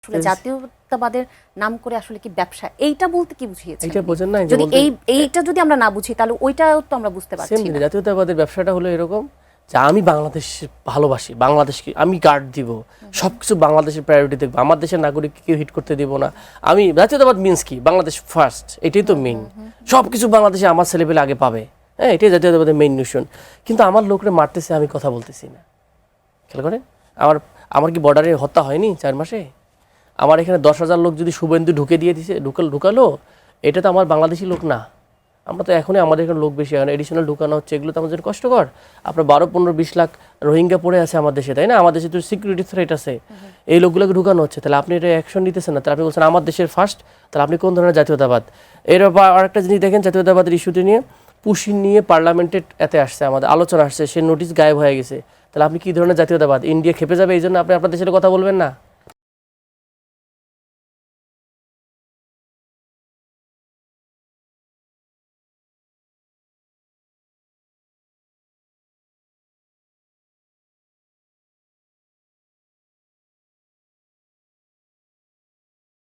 আসলে জাতীয়তাবাদের নাম করে আসলে কি ব্যবসা, এইটা বলতে কি বুঝিয়েছেন? এইটা বোঝেন না, যদি এইটা যদি আমরা না বুঝি তাহলে ওইটাও তো আমরা বুঝতে পারছি না। জাতীয়তাবাদের ব্যবসাটা হলো এরকম যে আমি বাংলাদেশ ভালোবাসি, বাংলাদেশকে আমি গার্ড দিব, সবকিছু বাংলাদেশের প্রায়োরিটি দেখবো, আমার দেশের নাগরিককে কেউ হিট করতে দিব না। আমি জাতীয়তাবাদ মিন্স কি, বাংলাদেশ ফার্স্ট, এটাই তো মেইন। সবকিছু বাংলাদেশে আমার ছেলেপেলে আগে পাবে, হ্যাঁ, এটাই জাতীয়তাবাদের মেইন মিশন। কিন্তু আমার লোকরা মারতেছে, আমি কথা বলতেছি না। খেয়াল করেন, আমার কি বর্ডারে হত্যা হয়নি 4 মাসে? আমার এখানে 10,000 লোক যদি শুভেন্দু ঢুকে দিয়ে দিছে, ঢুকালো, এটা তো আমার বাংলাদেশি লোক না। আমরা তো এখনই আমাদের এখানে লোক বেশি, এখন এডিশনাল ঢুকানো হচ্ছে, এগুলো তো আমাদের জন্য কষ্টকর। আপনার 12, 15, 20 লাখ রোহিঙ্গা পড়ে আছে আমার দেশে, তাই না? আমার দেশে তো সিকিউরিটি থ্রেট আছে, এই লোকগুলোকে ঢুকানো হচ্ছে। তাহলে আপনি এটা অ্যাকশন নিতেছেন না, তাহলে আপনি বলছেন আমার দেশের ফার্স্ট, তাহলে আপনি কোন ধরনের জাতীয়তাবাদ? এর আরেকটা জিনিস দেখেন, জাতীয়তাবাদের ইস্যুতে নিয়ে পুশিন নিয়ে পার্লামেন্টে এতে আসছে, আমাদের আলোচনা আসছে, সে নোটিশ গায়েব হয়ে গেছে। তাহলে আপনি কি ধরনের জাতীয়তাবাদ? ইন্ডিয়া খেপে যাবে, এই জন্য আপনি আপনার দেশের কথা বলবেন না?